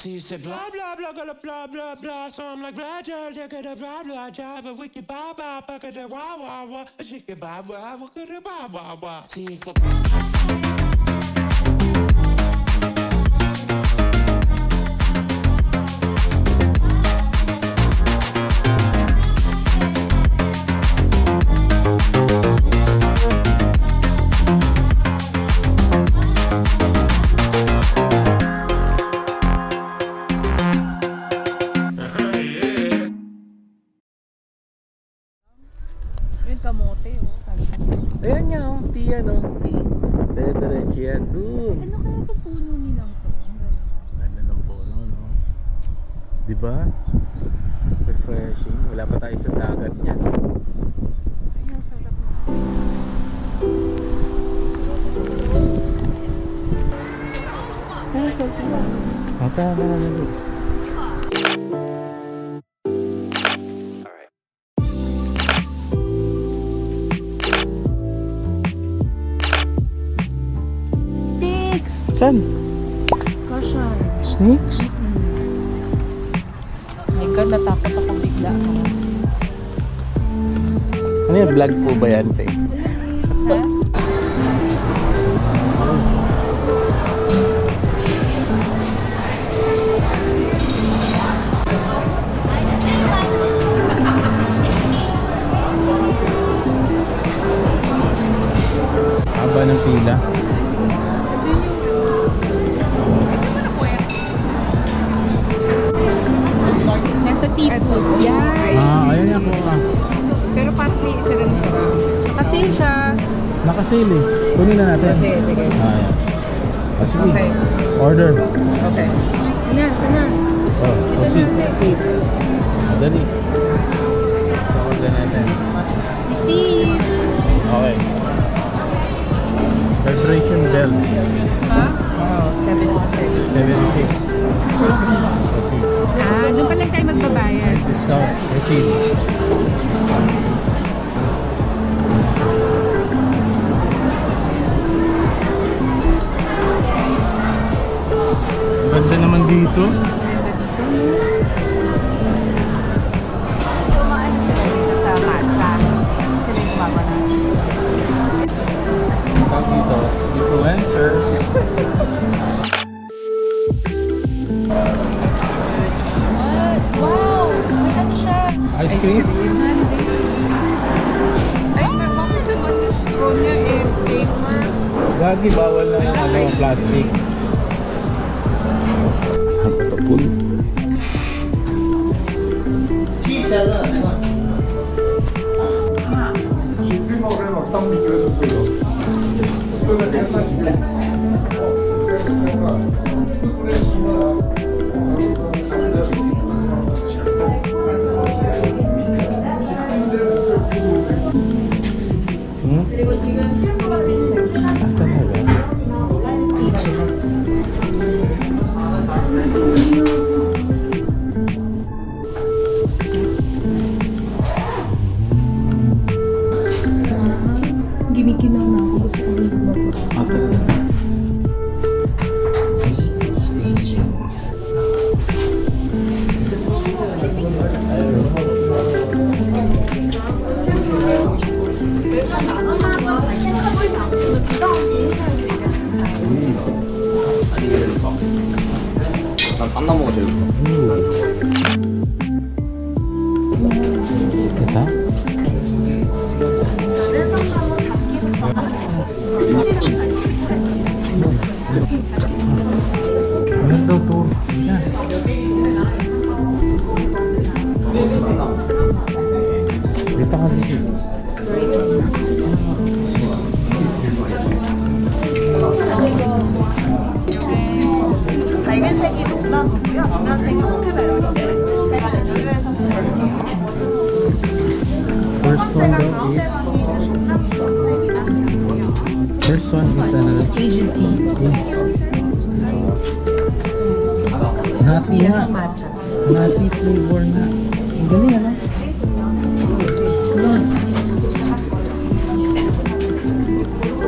She said blah blah blah blah blah blah blah. So I'm like blah blah blah blah blah blah. Drive a wicked blah blah blah blah wah wah wah. She could blah blah blah blah blah blah. She said. Kamote, oh. Talakas. Ayan nga, oh. Tea, no? Tea. Dire-diretso yan. Doon. Ano kaya itong puno nilang to? Ang ganda. Ganda ng puno, no? Diba? Refreshing. Wala pa tayo sa dagat niya. Ay, ang sarap na. Pero selfie ba? Tama na nyo. Saan? Caution. Snakes? My God, natakot ako bigla. Ano yan? Vlog po ba yan, te? Ha? Haba ng pila. Nasa T-food. Yan. Ayan yan po. Pero parang may isa rin sarap. Kasi siya. Nakasili. Kunin na natin. Sige, sige. Ayan. Sige. Okay. Order. Okay. Tana, tana. Oh, proceed. Receive. Madali. Order natin. Receive. Okay. Reservation bell. Ha? Oo, 76. 76. Proceed. Proceed. Doon pa lang tayo magbabayad. Discount. Proceed. Ganda naman dito. Ganda dito. Kumain sila dito sa matcha. Sila yung kumama na. Tawag dito, influencers. Wow! May ano siya? Ice cream. Sunday. Ay, bakit naman yung straw niya paper? Gagi, bawal na yung plastic. Ang patapon. J'ai pu manger dans 100 micros de trucs. Ça va bien ça, tu peux. Ginikinang na ako. Gusto ko rin bumaba. 난 쌈나 먹어 제일 Kita? Ano daw to? Yan. Dito ka dito. 빨간색이 농담이고요. 주황색이 호텔베러인데 세션을 선택하세요. First one daw is first one is Asian tea. nati nga. Matcha. Nati flavor na. Ang galing ano?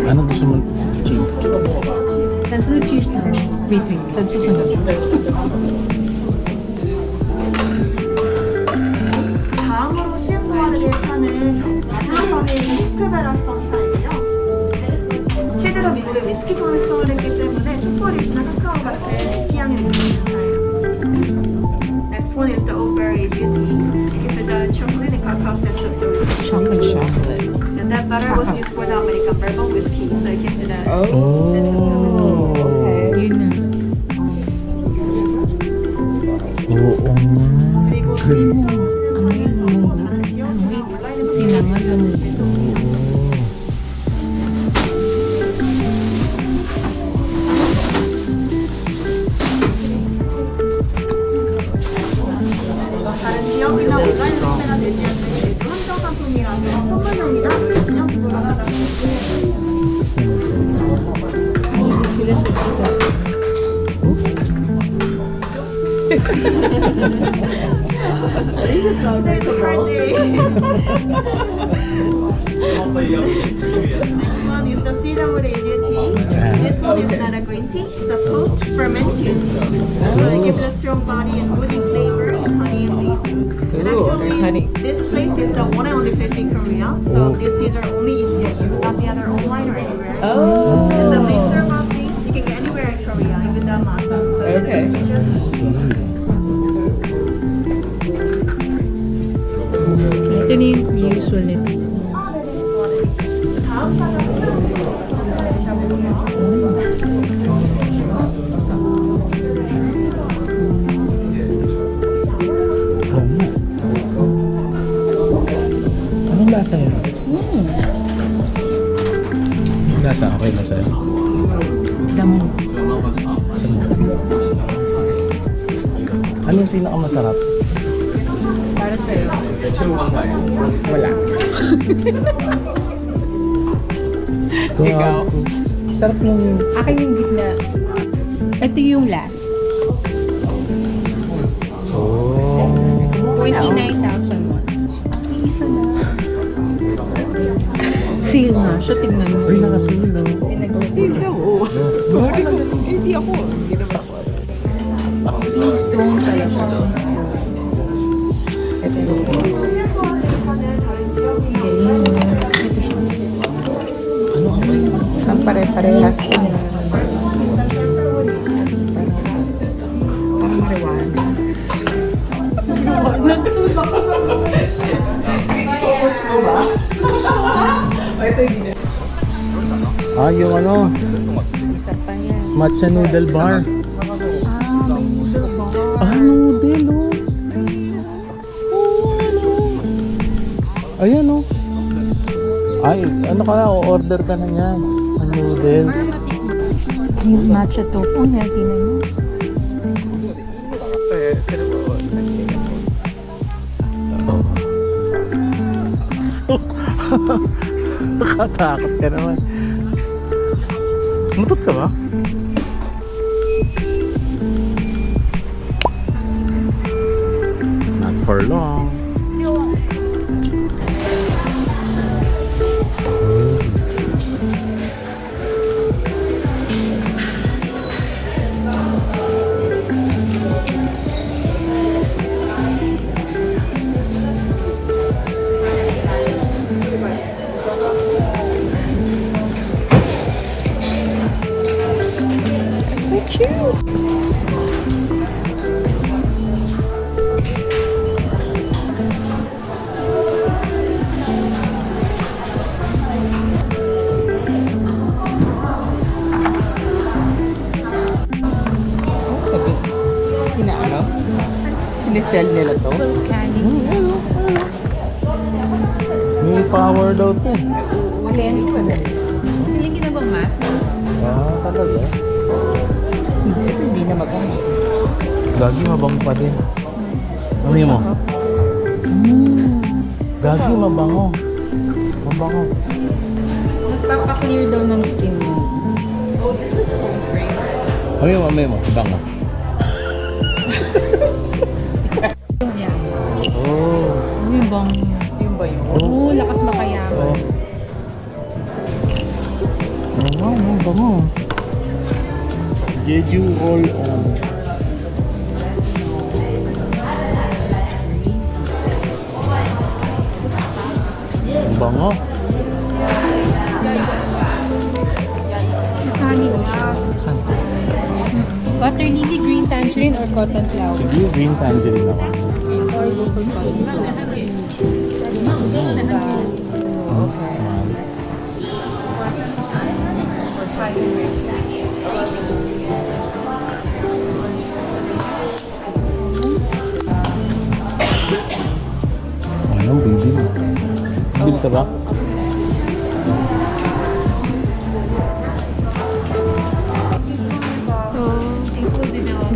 Ano gusto mo? Ching. Tatlo cheers na. Wait. Saan susunod? 다음으로 시음도와드릴 차는 사상의 핑크베라성 차이고요. 실제로 미국의 위스키 컨설을 했기 때문에 초콜릿이나 카카오 같은 위스키 향이 느껴지는 차예요. Next one is the oak berry GT. Give it the chocolate and cacao scent of the whiskey. Chocolate. And that butter was used for the American bourbon whiskey, so it gives it a scent of the Oh. whiskey. Yun na. Oo nga. 그리고 Ganda. 다른 지역이나 온라인 Sinangag lang. 다른 지역이나 온라인 상태가 되지 않는 일종 한정 상품이라서 선물용이나 기념품으로 가장 Hindi sila sa tikas. Today the birthday. Next one is the CWAG tea. This one is not a green tea, it's a post-fermented tea. So it gives a strong body and woody flavor and honey and leaves. And actually, this place is the one and only place in Korea. So these teas are only in Jeju, not the other online or anywhere. Oh. And the mixer of things you can get anywhere in Korea, even the masa. So okay. Ito na yung usual nito. 다음 사람은 Anong lasa yun? Anong lasa? Okay na sa'yo? Damo. Anong pinakamasarap? Para sa'yo. Wala. Ikaw? Sarap ng... Akin yung gitna. Ito yung last. Oh. 29,000 won. Ang isa na. Sale nga siya, tignan mo. Uy, nakasil no? Sale daw, oh. Hindi ako. Hindi naman ako. Stone talaga. Ito yung ito siya. Ang pare-parehas din. Parang marijuana. Ah, yung ano? Isa pa yan. Matcha noodle bar. May noodle bar. Ah, noodle, oh. Oh, ano? Ayan, oh. Ay, ano ka na? O-order ka na yan. Ang noodles. Yung matcha tofu, healthy na mo. So, nakatakot ka naman. Mutot ka ba? Not for long. So cute. Inaano? Sinesell nila to? Volcanic. May power daw to. Lens. Sila ginabang mask. Ah, talaga? Ito hindi na maganda. Gagi, mabango pa din. Ano yun mo? Gagi, mabango. Mabango. Nagpapaklear daw ng skin mo. Ano yun, mamay mo? Bango. Yung yan. Oh. Yung bang. Yung ba yun? Oo, lakas makayaman. Oh. Oh, wow, bango. Jeju roll on. Ang bango. Honey siya. Saan? Water lily, green tangerine, or cotton flower? Siguro green tangerine ako. Or local cotton flower. Okay. Ano, bibil? Bibil ka ba?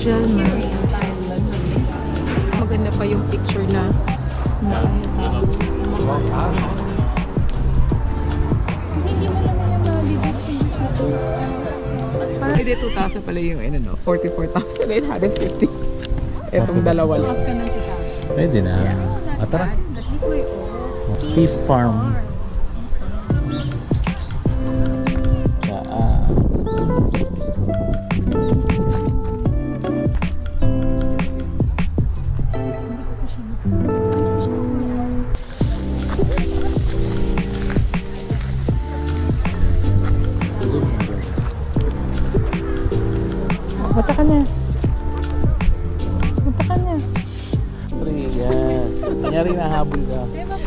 Gel mask. Maganda pa yung picture na. Hindi mo naman yung Hindi, 2,000 pala yung ano, no? 44,950. Etong dalawa lang. Off ka ng 2,000. Pwede na. Ah, tara. At least may off. Tea farm. Punta ka na. Punta ka na. Yan. Kanyari nahabol ka. Di ba